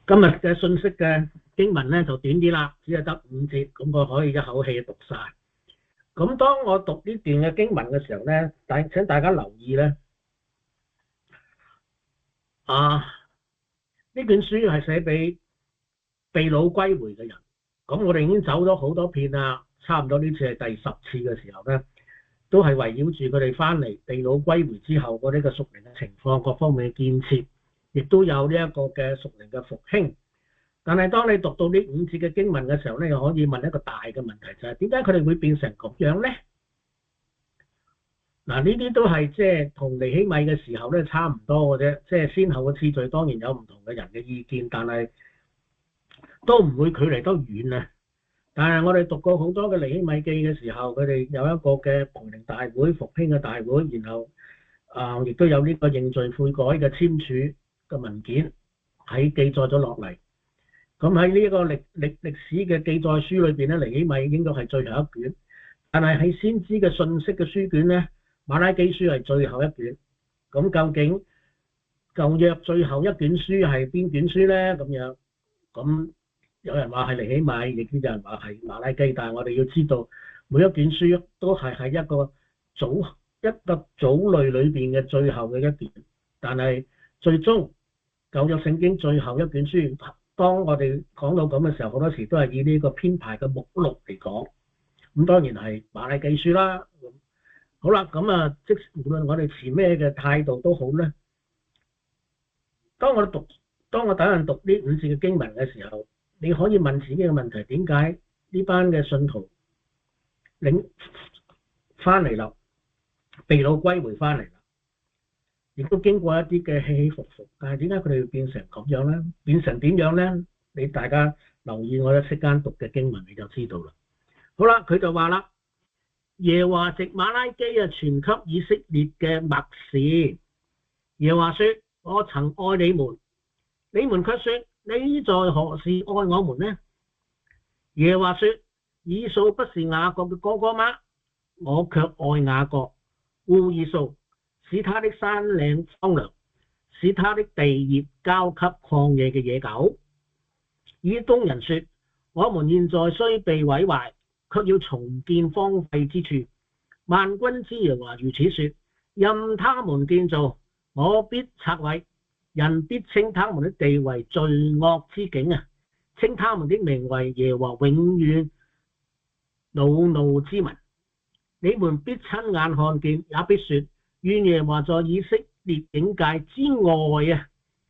今日嘅信息嘅經文咧就短啲啦，只係得5節，咁我可以一口氣讀晒。咁當我讀呢段嘅經文嘅時候咧，請大家留意咧，呢卷書係寫俾被擄歸回嘅人。咁我哋已經走咗好多遍啦，差唔多呢次係第10次嘅時候咧，都係圍繞住佢哋翻嚟被擄歸回之後嗰啲嘅屬靈嘅情況，各方面嘅建設，亦都有呢一個嘅屬靈嘅復興。但係當你讀到呢5節嘅經文嘅時候咧，又可以問一個大嘅問題，就係點解佢哋會變成咁樣咧？嗱，呢啲都係即係同尼希米嘅時候咧差唔多嘅啫，即係先後嘅次序當然有唔同嘅人嘅意見，但係都唔會距離得遠啊。但係我哋讀過好多嘅尼希米記嘅時候，佢哋有一個嘅培靈大會、復興嘅大會，然後亦都有呢個認罪悔改嘅簽署嘅文件喺記載咗落嚟。咁喺呢個歷史嘅記載書裏邊咧，尼希米應該係最後一卷，但係喺先知嘅信息嘅書卷咧，馬拉基書係最後一卷。咁究竟舊約最後一卷書係邊卷書咧？咁樣，咁有人話係尼希米，亦都有人話係馬拉基，但係我哋要知道每一卷書都係喺一個組類裏邊嘅最後嘅一卷，但係最終舊約聖經最後一卷書。當我哋講到咁嘅時候，好多時都係以呢個編排嘅目錄嚟講，咁當然係馬拉基書啦。好啦，咁即無論我哋持咩嘅態度都好咧。當我等人讀呢5節嘅經文嘅時候，你可以問自己嘅問題：點解呢班嘅信徒翻嚟啦，被擄歸回翻嚟啦，亦都經過一啲嘅起起伏伏，但係點解佢哋會變成咁樣咧？變成點樣咧？你大家留意我一息間讀嘅經文，你就知道啦。好啦，佢就話啦，耶和華藉馬拉基傳給以色列嘅默示。耶和華說：我曾愛你們，你們卻說你在何時愛我們呢？耶和華說：以掃不是雅各嘅哥哥嗎？我卻愛雅各，惡以掃，使他的山嶺荒涼，使他的地業交給曠野嘅野狗。以東人說：我們現在雖被毀壞，卻要重建荒廢之處。萬軍之耶和華如此說：任他們建造，我必拆毀。人必稱他們的地為罪惡之境啊，稱他們的名為耶和華永遠惱怒之民。你們必親眼看見，也必說：願耶和華在以色列境界之外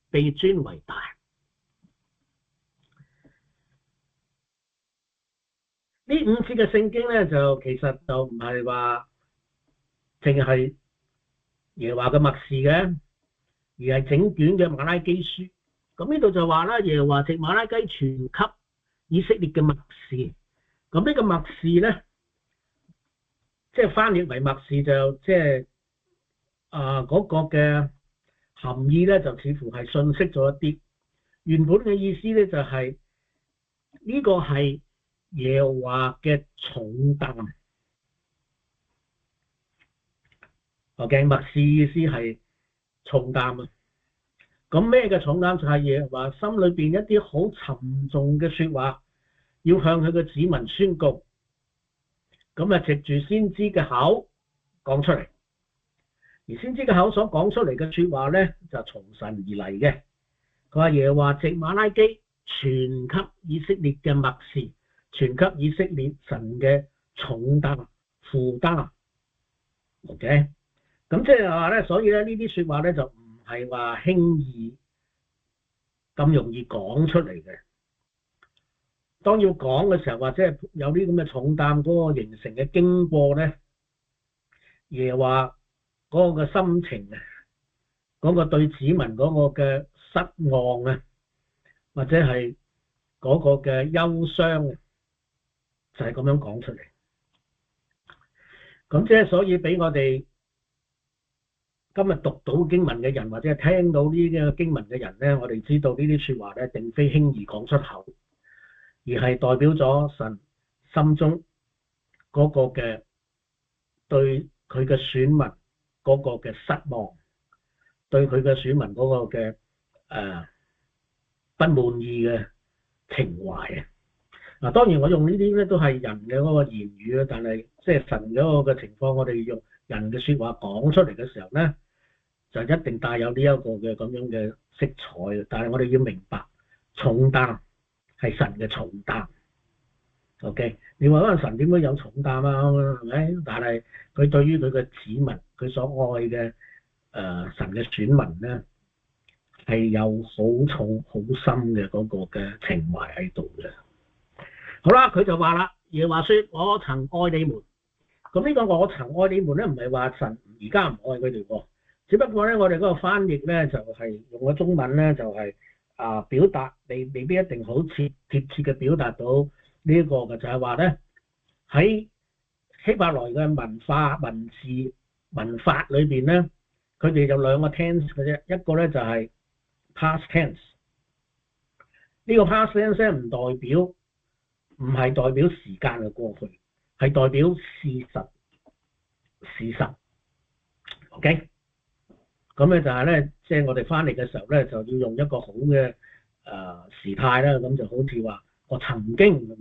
被尊為大。呢5節嘅聖經咧，就其實就唔係話淨係耶和華嘅默示嘅，而係整卷嘅馬拉基書。咁呢度就話啦，耶和華藉馬拉基傳給以色列嘅默示。咁呢個默示咧，即係翻譯為默示，就即係嗰個嘅含義咧，就似乎係信息咗一啲。原本嘅意思咧，就係呢個係耶和華嘅重擔。OK， 默示意思係重擔啊。咁咩嘅重擔？就係耶和華心裏邊一啲好沉重嘅說話，要向佢嘅子民宣告。咁藉住先知嘅口講出嚟，而先知嘅口所講出嚟嘅說話咧，就從神而嚟嘅。佢話耶和華藉馬拉基傳給以色列嘅默示，傳給以色列神嘅重擔負擔。OK， 咁即係話咧，所以咧呢啲說話咧就唔係話輕易咁容易講出嚟嘅。當要講嘅時候，或者係有啲咁嘅重擔嗰個形成嘅經過咧，耶和華嗰個嘅心情啊，嗰個對子民嗰個嘅失望啊，或者係嗰個嘅憂傷啊，就係咁樣講出嚟。咁即係所以俾我哋今日讀到經文嘅人，或者係聽到呢啲嘅經文嘅人咧，我哋知道呢啲說話咧，並非輕易講出口，而係代表咗神心中嗰個嘅對佢嘅選民嗰個嘅失望，對佢嘅選民嗰個嘅不滿意嘅情懷啊！嗱，當然我用呢啲咧都係人嘅嗰個言語啊，但係即係神嗰個嘅情況，我哋用人嘅説話講出嚟嘅時候咧，就一定帶有呢一個嘅咁樣嘅色彩。但係我哋要明白，重擔係神嘅重擔。OK， 你話嗰個神點會有重擔啊？係咪？但係佢對於佢嘅子民，佢所愛嘅神嘅選民咧，係有好重好深嘅嗰個嘅情懷喺度嘅。好啦，佢就話啦，耶和華說：我曾愛你們。咁呢個我曾愛你們咧，唔係話神而家唔愛佢哋喎，只不過咧，我哋嗰個翻譯咧就係用咗中文咧，就係表達未必一定好貼切嘅表達到呢一個嘅，就係話咧喺希伯來嘅文化文字文法裏邊咧，佢哋有兩個 tense 嘅啫，一個咧就係 past tense。呢個 past tense 咧唔代表唔係代表時間嘅過去，係代表事實。OK， 咁咧就係咧，即係我哋翻嚟嘅時候咧，就要用一個好嘅時態啦。咁就好似話我曾經咁，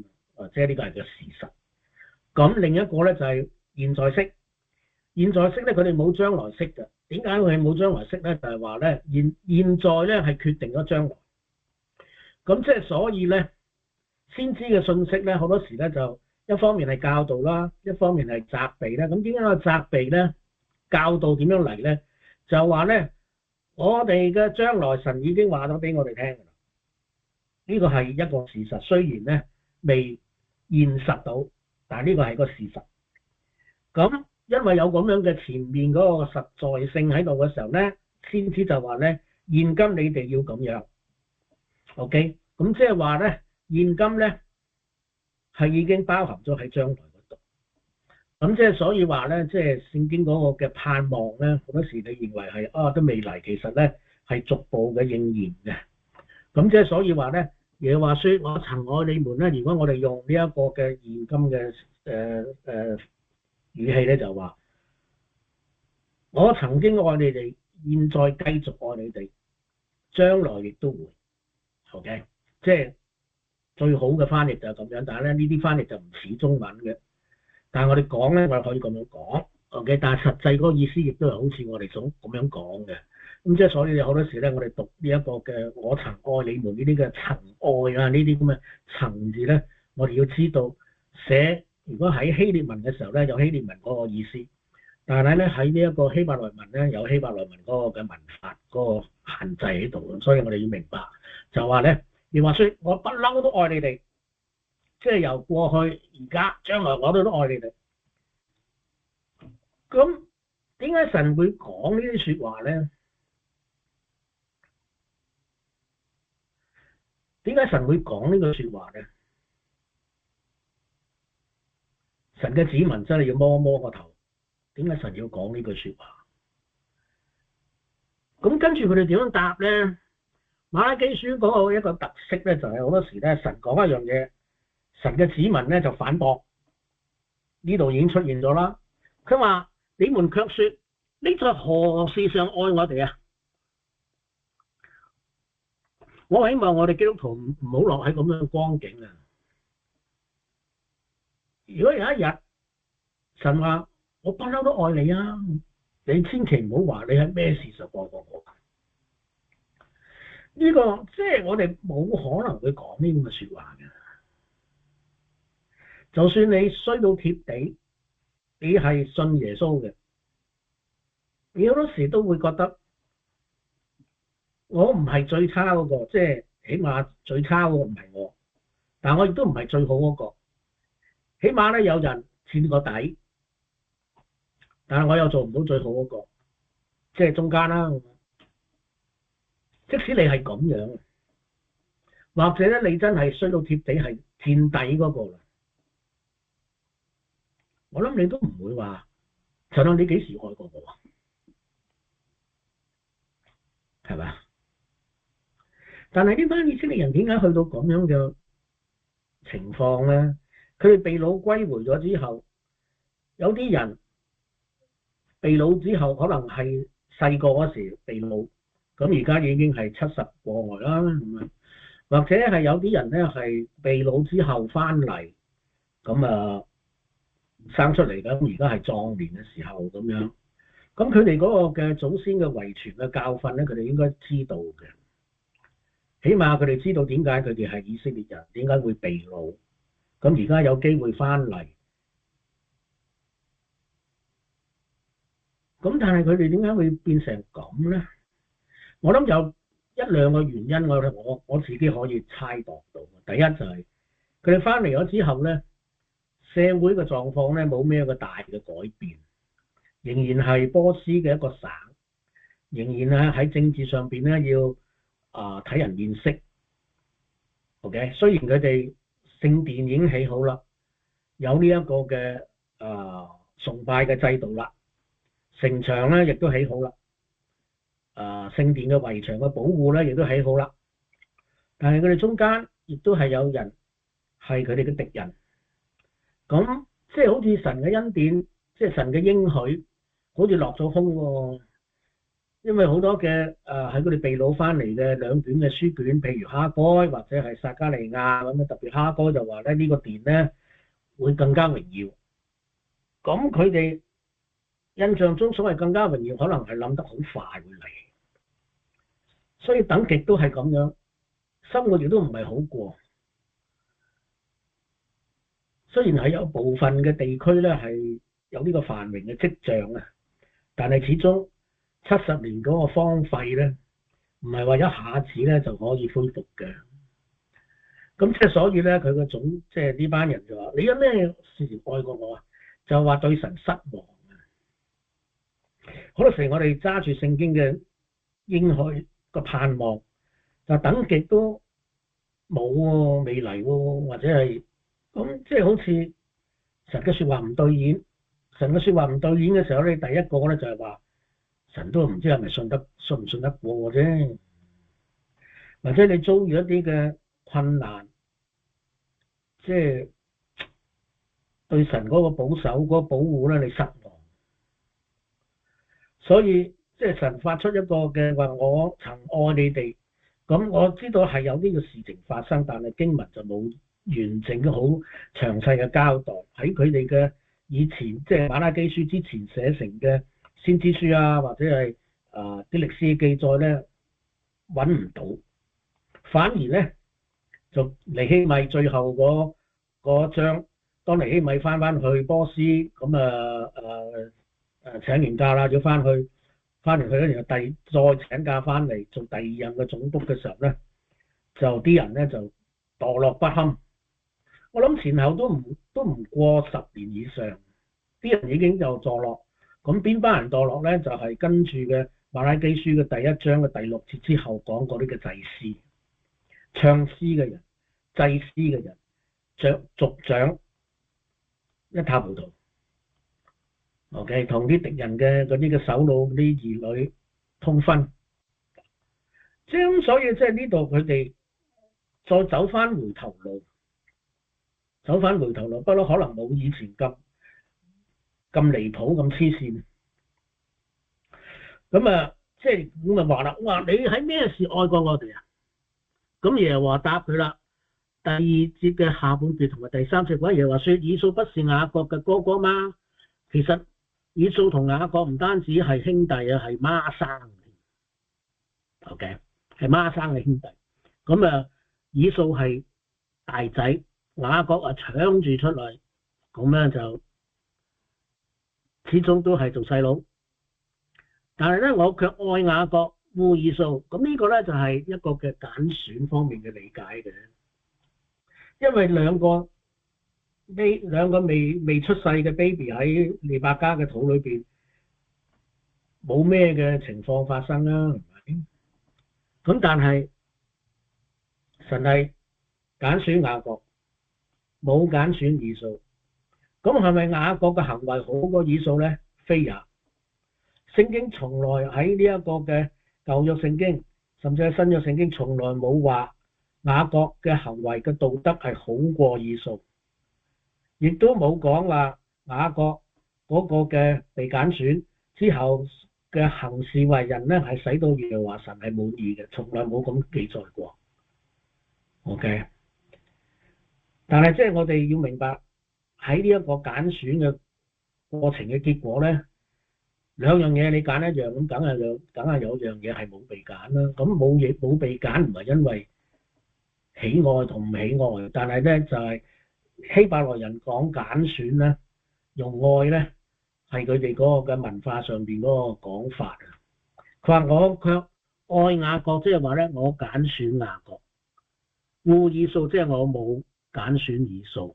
即係呢個係個事實。咁另一個咧就係現在式。現在式咧，佢哋冇將來式嘅。點解佢哋冇將來式咧？就係話咧，現在咧係決定咗將來。咁即係所以咧，先知嘅信息咧，好多時咧就一方面係教導啦，一方面係責備啦。咁點解個責備咧？教導點樣嚟咧？就話咧，我哋嘅將來神已經話咗俾我哋聽㗎啦。呢個係一個事實，雖然咧未現實到，但係呢個係個事實。咁因為有咁樣嘅前面嗰個實在性喺度嘅時候咧，先知就話咧，現今你哋要咁樣。OK， 咁即係話咧，現今咧係已經包含咗喺將來嗰度。咁即係所以話咧，即係聖經嗰個嘅盼望咧，好多時你認為係都未嚟，其實咧係逐步嘅應驗嘅。咁即係所以話咧，耶和華說我曾愛你們咧。如果我哋用呢一個嘅現今嘅語氣咧，就話我曾經愛你哋，現在繼續愛你哋，將來亦都會。OK， 即係最好嘅翻譯就係咁樣，但係咧呢啲翻譯就唔似中文嘅。但係我哋講咧，我哋可以咁樣講 ，OK， 但係實際嗰個意思亦都係好似我哋所咁樣講嘅。咁即係所以好多時咧，我哋讀呢一個嘅我曾愛你們呢啲嘅曾愛啊，呢啲咁嘅曾字咧，我哋要知道寫如果喺希臘文嘅時候咧，有希臘文嗰個意思，但係咧喺呢一個希伯來文咧，有希伯來文嗰個嘅文法嗰個限制喺度，所以我哋要明白就話咧，你話說我不嬲都愛你哋，即係由過去而家將來我都愛你哋。咁點解神會講呢啲説話咧？點解神會講呢句説話咧？神嘅子民真係要摸摸個頭，點解神要講呢句説話？咁跟住佢哋點樣答咧？馬拉基書嗰個一個特色咧，就係好多時咧，神講一樣嘢，神嘅子民咧就反駁。呢度已經出現咗啦。佢話：你們卻説，你在何事上愛我哋啊？我希望我哋基督徒唔好落喺咁樣嘅光景啊！如果有一日神話我不嬲都愛你啊，你千祈唔好話你喺咩事上愛過我。呢個即係我哋冇可能會講呢咁嘅説話嘅。就算你衰到貼地，你係信耶穌嘅，你好多時都會覺得我唔係最差嗰個，即係起碼最差嗰個唔係我，但我亦都唔係最好嗰個。起碼咧有人墊個底，但係我又做唔到最好嗰個，即係中間啦。即使你係咁樣，或者咧你真係衰到貼地係墊底嗰個啦，我諗你都唔會話神啊，你幾時愛過我啊？係咪？但係呢班以色列人點解去到咁樣嘅情況咧？佢哋被擄歸回咗之後，有啲人被擄之後可能係細個嗰時被擄，咁而家已經係70過外啦。或者係有啲人咧係被擄之後翻嚟，咁生出嚟咁而家係壯年嘅時候咁樣，咁佢哋嗰個嘅祖先嘅遺傳嘅教訓咧，佢哋應該知道嘅，起碼佢哋知道點解佢哋係以色列人，點解會被擄，咁而家有機會翻嚟，咁但係佢哋點解會變成咁咧？我諗有一兩個原因，我自己可以猜度到。第一就係佢哋翻嚟咗之後咧，社會嘅狀況咧冇咩一個大嘅改變，仍然係波斯嘅一個省，仍然咧喺政治上邊咧要睇人面色。OK， 雖然佢哋聖殿已經起好啦，有呢一個嘅崇拜嘅制度啦，城牆咧亦都起好啦。聖殿嘅圍牆嘅保護咧，亦都起好啦。但係佢哋中間亦都係有人係佢哋嘅敵人。咁即係好似神嘅恩典，即係神嘅應許，好似落咗空喎。因為好多嘅喺佢哋被擄翻嚟嘅兩卷嘅書卷，譬如哈該或者係撒迦利亞咁樣，特別哈該就話咧呢個殿咧會更加榮耀。咁佢哋印象中所謂更加榮耀，可能係諗得好快會嚟。所以等極都係咁樣，生活亦都唔係好過。雖然係有部分嘅地區咧係有呢個繁榮嘅跡象啊，但係始終70年嗰個荒廢咧，唔係話一下子咧就可以恢復嘅。咁即係所以咧，佢個種即係呢班人就話：你有咩事情愛過我啊？就話對神失望啊！好多時我哋揸住聖經嘅應許個盼望，就等極都冇喎，未嚟喎，或者係咁，即係好似神嘅説話唔兌現。神嘅説話唔兌現嘅時候咧，第一個咧就係話神都唔知係咪信唔信得過啫，或者你遭遇一啲嘅困難，即係對神嗰個保守嗰個保護咧，你失望。所以即係神發出一個嘅話，我曾愛你哋。咁我知道係有呢個事情發生，但係經文就冇完整好詳細嘅交代。喺佢哋嘅以前，即係馬拉基書之前寫成嘅先知書啊，或者係啲歷史嘅記載咧，揾唔到。反而咧就尼希米最後嗰章，當尼希米翻去波斯，咁請完假啦，要翻嚟去咧，然後再請假翻嚟做第二任嘅總督嘅時候咧，就啲人咧就墮落不堪。我諗前後都唔過10年以上，啲人已經就墮落。咁邊班人墮落咧？就係跟住嘅馬拉基書嘅第1章嘅第6節之後講過呢個祭司、唱詩嘅人、祭司嘅人、族長一塌糊塗。OK， 同啲敵人嘅嗰啲嘅首腦、啲兒女通婚，即係咁，所以即係呢度佢哋再走翻回頭路，不過可能冇以前咁離譜咁黐線。咁即係咁話啦，哇！你喺咩事愛過我哋啊？咁耶和華答佢啦，第2節嘅下半段同埋第3節，耶和華說：以掃不是雅各嘅哥哥嗎？其實以掃同雅各唔單止係兄弟啊，係孖生嘅。OK， 係孖生嘅兄弟。咁以掃係大仔，雅各搶住出嚟，咁樣就始終都係做細佬。但係咧，我卻愛雅各，惡以掃。咁呢個咧就係一個嘅揀選方面嘅理解嘅，因為兩個未出世嘅 baby 喺利百加嘅肚裏邊，冇咩嘅情況發生啦，係咪？咁但係神係揀選雅各，冇揀選以掃。咁係咪雅各嘅行為好過以掃咧？非也。聖經從來喺呢一個嘅舊約聖經，甚至係新約聖經，從來冇話雅各嘅行為嘅道德係好過以掃，亦都冇講話雅各嗰個嘅被揀選之後嘅行事為人咧係使到耶和華神係滿意嘅，從來冇咁記載過。OK，但係即係我哋要明白喺呢一個揀選嘅過程嘅結果咧，兩樣嘢你揀一樣咁，梗係有樣嘢係冇被揀啦。咁冇被揀唔係因為喜愛同唔喜愛，但係咧就係希伯來人講揀選咧，用愛咧係佢哋嗰個嘅文化上邊嗰個講法啊。佢話我卻愛雅各，即係話咧我揀選雅各，惡以掃，即係我冇揀選以掃。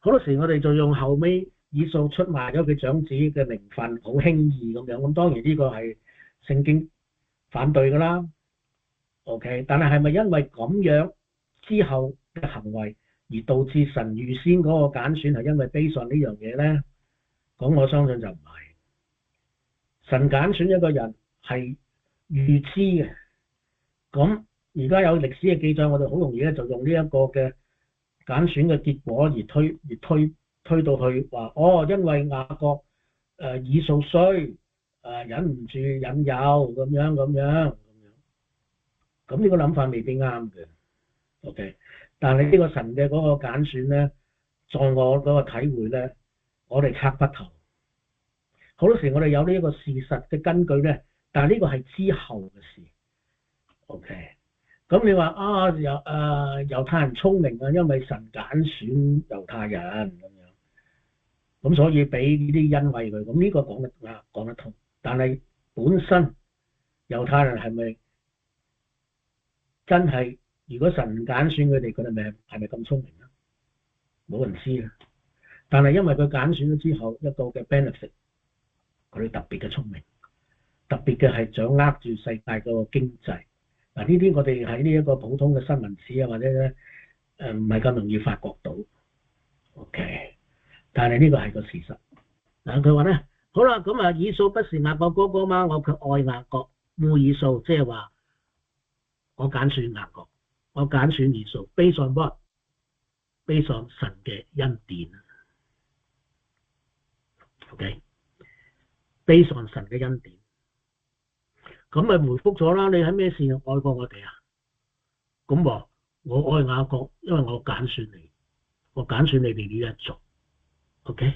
好多時我哋就用後尾以掃出賣咗佢長子嘅名分，好輕易咁樣。咁當然呢個係聖經反對㗎啦。OK，但係咪因為咁樣之後嘅行為而導致神預先嗰個揀選係因為悲信呢樣嘢咧？咁我相信就唔係。神揀選一個人係預知嘅。咁而家有歷史嘅記載，我哋好容易咧就用呢一個嘅揀選嘅結果而推到去話，因為雅各以掃衰，忍唔住引誘咁樣。咁呢個諗法未必啱嘅。OK，但係呢個神嘅嗰個揀選咧，在我嗰個體會咧，我哋測不透。好多時我哋有呢一個事實嘅根據咧，但係呢個係之後嘅事。OK，咁你話猶太人聰明啊，因為神揀選猶太人咁樣，咁所以俾呢啲恩惠佢，咁呢個講得通。但係本身猶太人係咪真係？如果神唔揀選佢哋，佢哋係咪咁聰明啊？冇人知啊。但係因為佢揀選咗之後，一個嘅 benefit， 佢哋特別嘅聰明，特別嘅係掌握住世界嗰個經濟。嗱，呢啲我哋喺呢一個普通嘅新聞史啊，或者咧唔係咁容易發覺到。OK， 但係呢個係個事實。嗱，佢話咧，好啦，咁啊，以掃不是雅各哥哥嗎？我卻愛雅各，惡以掃，即係話我揀選雅各，我揀選以掃，based on what？based on神嘅恩典。OK，based on 神嘅恩典。咁咪回覆咗啦？你喺咩事愛過我哋啊？咁話我愛雅各，因為我揀選你，我揀選你哋呢一族。OK，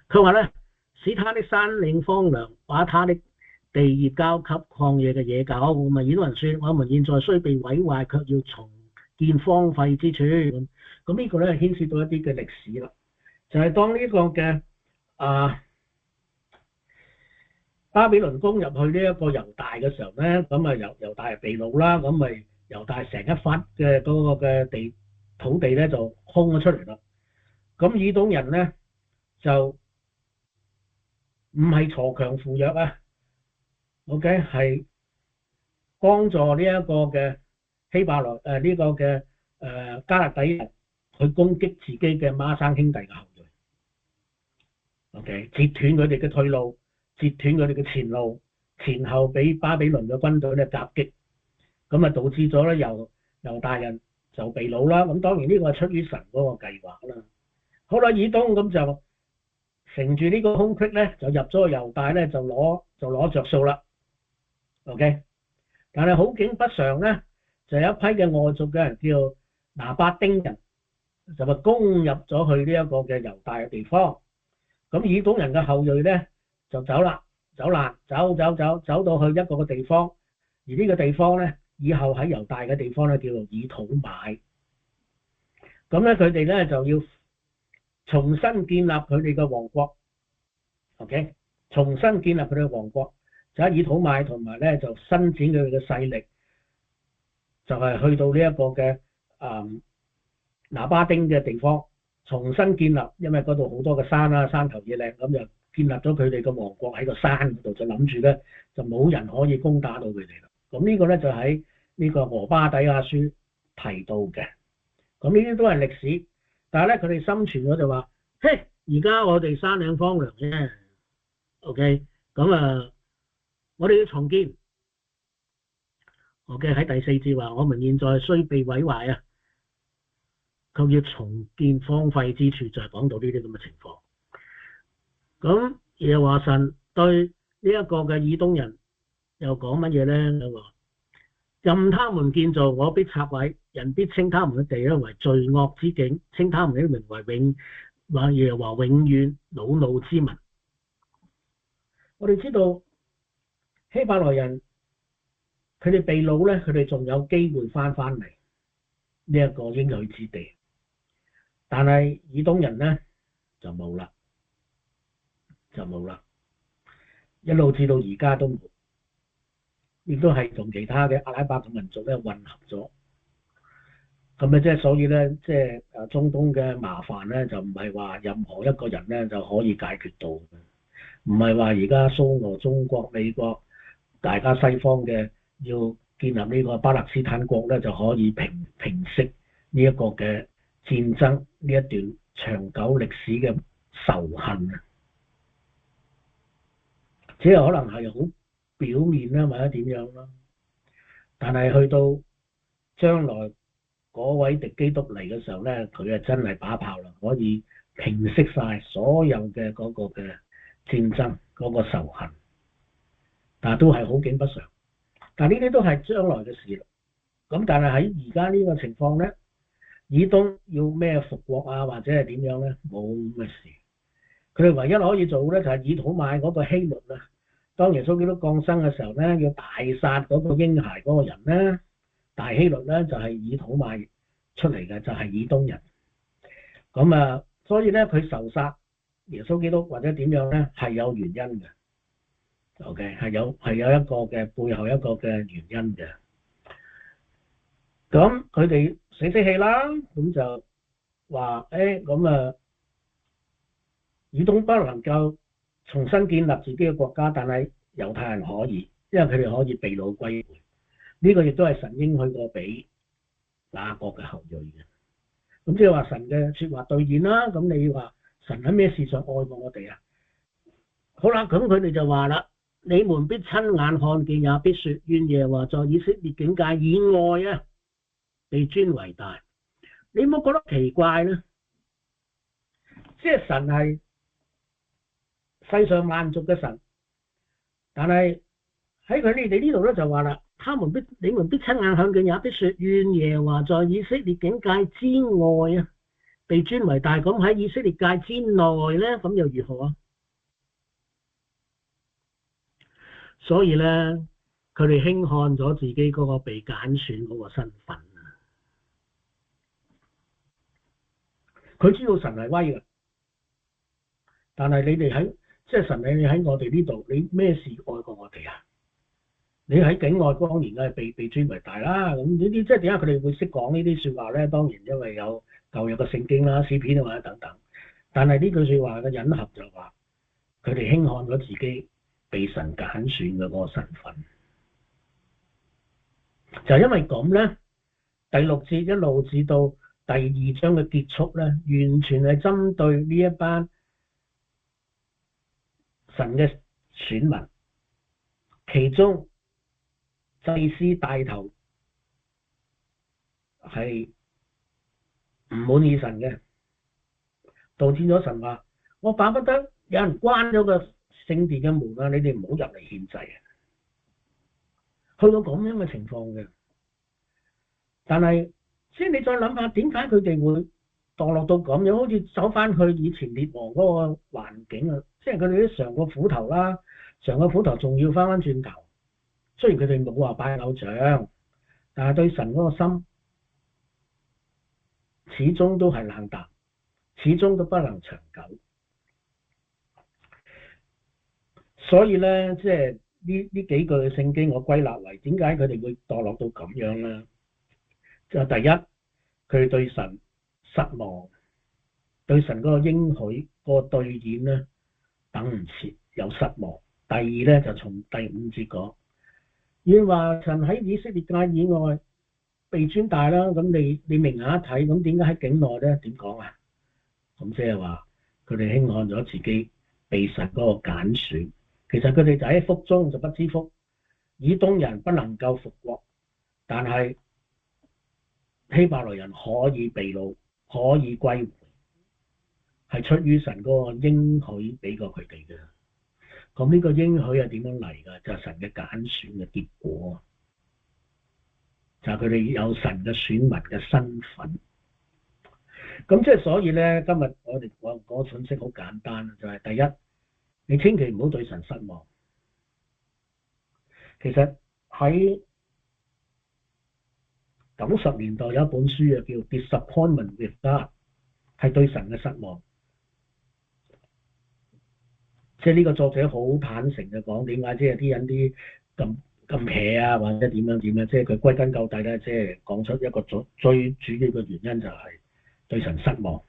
佢話咧，使他的山嶺荒涼，把他的地業交給曠野嘅野狗。咁啊，以東人說：我們現在雖被毀壞，卻要重建荒廢之處。咁呢個咧牽涉到一啲嘅歷史啦，就係當呢個嘅巴比倫攻入去呢一個猶大嘅時候咧，咁啊猶大係被擄啦，咁咪猶大成一忽嘅嗰個嘅土地咧就空咗出嚟啦。咁以東人咧就唔係鋤強扶弱啊 ，OK， 係幫助呢一個嘅希伯來呢個嘅加勒底人去攻擊自己嘅孖生兄弟嘅後裔 ，OK， 截斷佢哋嘅退路。截斷佢哋嘅前路，前後俾巴比倫嘅軍隊咧夾擊，咁啊導致咗咧猶大人就被擄啦。咁當然呢個係出於神嗰個計劃啦。好啦，以東咁就乘住呢個空隙咧，就入咗猶大咧，就攞着數啦。OK， 但係好景不常咧，就有一批嘅外族嘅人叫拿巴丁人，就攻入咗去呢一個嘅猶大嘅地方。咁以東人嘅後裔咧，就走到去一個嘅地方，而呢個地方咧，以後喺猶大嘅地方咧，叫做以土買。咁咧，佢哋咧就要重新建立佢哋嘅王國。OK， 重新建立佢哋嘅王國，就喺以土買，同埋咧就伸展佢哋嘅勢力，就係去到呢一個嘅拿巴丁嘅地方，重新建立，因為嗰度好多嘅山啦，山頭嘢靚，咁就建立咗佢哋嘅王國喺個山嗰度，就諗住咧就冇人可以攻打到佢哋啦。咁呢個咧就喺呢個俄巴底亞書提到嘅。咁呢啲都係歷史，但係咧佢哋心存咗就話：嘿，而家我哋山嶺荒涼啫。OK， 咁我哋要重建。OK， 喺第4節話：我們現在雖被毀壞啊，卻要重建荒廢之處，就係講到呢啲咁嘅情況。咁耶和華神對呢一個嘅以東人又講乜嘢咧？佢話：任他們建造，我必拆毀，人必稱他們嘅地咧為罪惡之境，稱他們的名為耶和華永遠惱怒之民。我哋知道希伯來人佢哋被擄咧，佢哋仲有機會翻嚟呢一個應許之地，但係以東人咧就冇啦，一路至到而家都冇，亦都係同其他嘅阿拉伯嘅民族咧混合咗。咁咧即係所以咧，即係中東嘅麻煩咧，就唔係話任何一個人咧就可以解決到嘅，唔係話而家蘇俄、中國、美國大家西方嘅要建立呢個巴勒斯坦國咧就可以平息呢一個嘅戰爭，呢一段長久歷史嘅仇恨啊，只係可能係好表面啦，或者點樣啦，但係去到將來嗰位敵基督嚟嘅時候咧，佢係真係把炮啦，可以平息晒所有嘅嗰個嘅戰爭嗰個仇恨，但係都係好景不常。但係呢啲都係將來嘅事啦。咁但係喺而家呢個情況咧，以東要咩復國啊，或者係點樣咧，冇咁嘅事。佢哋唯一可以做咧就係以土買嗰個希律啊。當耶穌基督降生嘅時候咧，要大殺嗰個嬰孩嗰個人咧，大希律咧就係以土買出嚟嘅，就係以東人。咁啊，所以咧佢仇殺耶穌基督或者點樣咧係有原因嘅。OK， 係有一個嘅背後一個嘅原因嘅。咁佢哋死氣啦，咁就話咁啊，以東不能夠重新建立自己嘅國家，但係猶太人可以，因為佢哋可以被擄歸回。呢個亦都係神應許過俾雅各嘅後裔嘅。咁即係話神嘅説話兌現啦。咁你話神喺咩事上愛過我哋啊？好啦，咁佢哋就話啦：你們必親眼看見，也必説，願耶和華在以色列境界以外啊，被尊為大。你有冇覺得奇怪咧？即係神係世上萬族嘅神，但係喺佢哋呢度咧就話啦：你們必親眼看見，也必説，願耶和華在以色列境界之外啊，被尊為大。咁喺以色列界之內咧，咁又如何啊？所以咧，佢哋輕看咗自己嗰個被揀選嗰個身份啊！佢知道神係威嘅，但係你哋即係神，你喺我哋呢度，你咩事愛過我哋啊？你喺境外當然梗係被尊為大啦。咁呢啲即係點解佢哋會識講呢啲説話咧？當然因為有舊約嘅聖經啦、詩篇啊或者等等。但係呢句説話嘅隱含就話，佢哋輕看咗自己被神揀選嘅嗰個身份，就因為咁咧，第6節一路至到第2章嘅結束咧，完全係針對呢一班神嘅選民，其中祭司帶頭係唔滿意神嘅，導致咗神話：我巴不得有人關咗個聖殿嘅門啊！你哋唔好入嚟獻祭啊！去到咁樣嘅情況嘅，但係即係你再諗下，點解佢哋會墮落到咁樣？好似走翻去以前列王嗰個環境啊！即係佢哋都嘗過苦頭啦，嘗過苦頭仲要翻轉頭。雖然佢哋冇話拜偶像，但係對神嗰個心始終都係冷淡，始終都不能長久。所以咧，即係呢幾句嘅聖經，我歸納為點解佢哋會墮落到咁樣咧？就第一，佢對神失望，對神嗰個應許嗰個兌現咧等唔切，有失望。第二咧就從第5節講，願話神喺以色列界以外被尊大啦。咁你明眼一睇，咁點解喺境內咧？點講啊？咁即係話佢哋輕看咗自己被神嗰個揀選。其實佢哋就喺福中就不知福，以東人不能夠復國，但係希伯來人可以被擄，可以歸回，係出於神嗰個應許俾過佢哋嘅。咁呢個應許係點樣嚟㗎？就係神嘅揀選嘅結果。但係佢哋有神嘅選民嘅身份。咁即係所以咧，今日我哋講個信息好簡單，就係第一，你千祈唔好對神失望。其實喺90年代有一本書啊，叫《Disappointment with God》，係對神嘅失望。即係呢個作者好坦誠嘅講，點解即係啲人啲咁邪啊，或者點樣點樣，即係佢歸根究底咧，即係講出一個最主要嘅原因就係對神失望。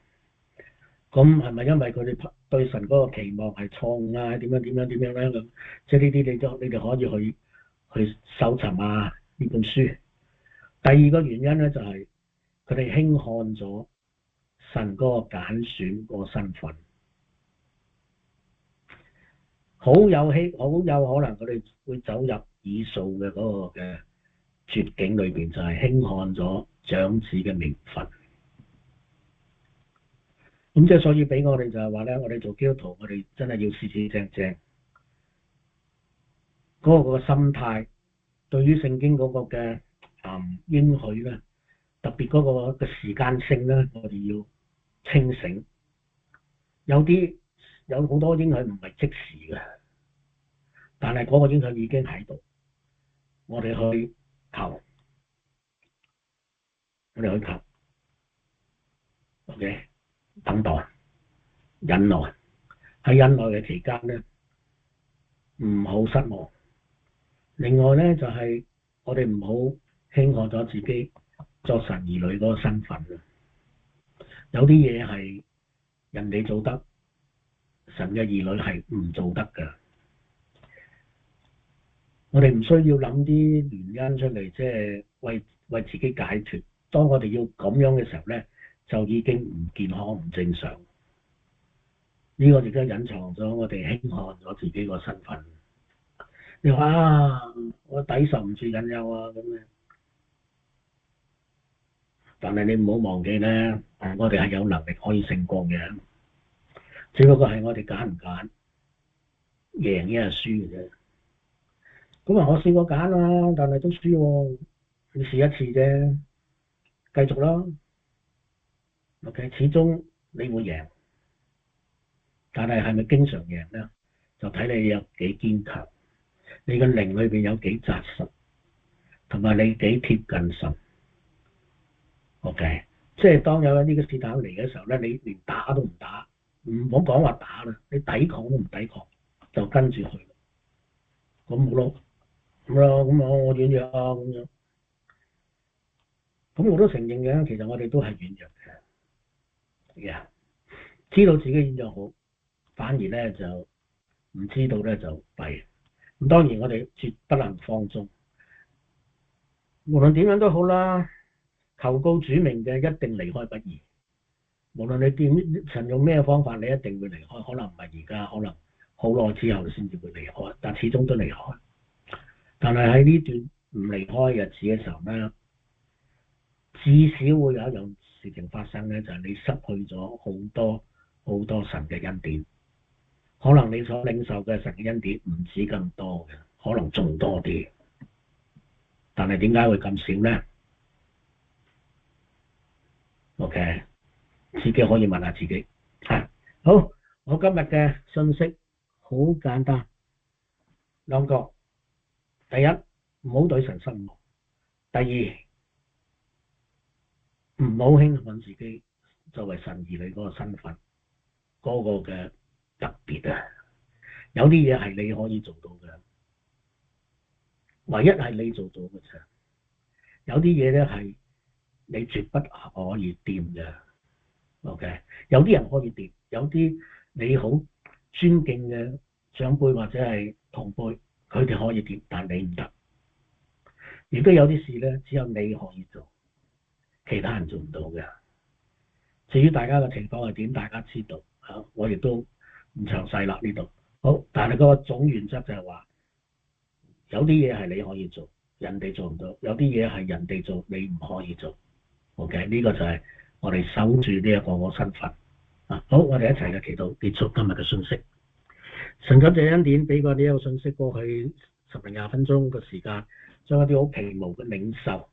咁係咪因為佢哋對神嗰個期望係錯誤啊？點樣點樣點樣咧？咁即係呢啲你哋可以去搜尋啊呢本書。第二個原因咧就係佢哋輕看咗神嗰個揀選個身份，好有可能佢哋會走入以掃嘅嗰個嘅絕境裏邊，就係輕看咗長子嘅名分。咁即係所以俾我哋就係話咧，我哋做基督徒，我哋真係要四正正嗰個心態，對於聖經嗰個嘅應許咧，特別嗰個嘅時間性咧，我哋要清醒。有好多應許唔係即時嘅，但係嗰個應許已經喺度，我哋去求，OK， 等待、忍耐。喺忍耐嘅期間咧，唔好失望。另外咧就係我哋唔好輕看咗自己作神兒女嗰個身份啊！有啲嘢係人哋做得，神嘅兒女係唔做得㗎。我哋唔需要諗啲原因出嚟，即係為自己解脫。當我哋要咁樣嘅時候咧，就已經唔健康、唔正常。呢個亦都隱藏咗我哋輕看咗自己個身份。你話我抵受唔住引誘啊咁樣，但係你唔好忘記咧，我哋係有能力可以勝過嘅，只不過係我哋揀唔揀，贏一係輸嘅啫。咁我試過揀啊，但係都輸喎，你試一次啫，繼續啦。OK， 始終你會贏，但係係咪經常贏咧？就睇你有幾堅強。你嘅靈裏邊有幾紮實，同埋你幾貼近神。OK， 即係當有呢個試探嚟嘅時候咧，你連打都唔打，唔好講話打啦，你抵抗都唔抵抗，就跟住去。咁好咯，咁我軟弱啊咁樣。咁我都承認嘅，其實我哋都係軟弱嘅。Yeah， 知道自己軟弱好，反而咧就唔知道咧就弊。咁當然我哋絕不能放縱，無論點樣都好啦，求告主名嘅一定離開不義。無論你神用咩方法，你一定會離開，可能唔係而家，可能好耐之後先至會離開，但始終都離開。但係喺呢段唔離開日子嘅時候咧，至少會有一樣事情發生咧，就係你失去咗好多好多神嘅恩典。可能你所領受嘅神嘅恩典唔止咁多嘅，可能仲多啲。但係點解會咁少咧 ？OK， 自己可以問下自己。好，我今日嘅信息好簡單，兩個。第一，唔好對神失望；第二，唔好輕看自己作為神兒女嗰個身份，嗰個嘅特別啊！有啲嘢係你可以做到嘅，唯一係你做到嘅啫。有啲嘢咧係你絕不可以掂嘅。OK， 有啲人可以掂，有啲你好尊敬嘅長輩或者係同輩，佢哋可以掂，但你唔得。亦都有啲事咧，只有你可以做，其他人做唔到嘅。至於大家嘅情況係點，大家知道嚇，我亦都唔詳細啦呢度。好，但係嗰個總原則就係話，有啲嘢係你可以做，人哋做唔到；有啲嘢係人哋做，你唔可以做。OK， 呢個就係我哋守住呢一個身份。好，我哋一齊嘅祈禱，結束今日嘅信息。神感謝恩典，俾過呢一個信息過去10-20分鐘嘅時間，將一啲好皮毛嘅領受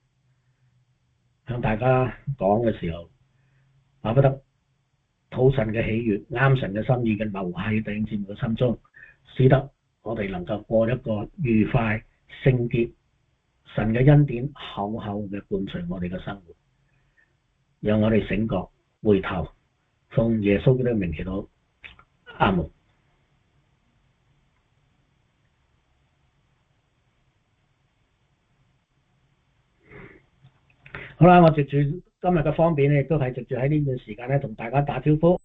向大家講嘅時候，巴不得討神嘅喜悅，啱神嘅心意嘅留喺弟兄姊妹嘅心中，使得我哋能夠過一個愉快、聖潔、神嘅恩典厚厚嘅伴隨我哋嘅生活，讓我哋醒覺回頭，奉耶穌基督嘅名祈禱，阿門。好啦，我藉住今日嘅方便咧，亦都係藉住喺呢段時間咧，同大家打招呼。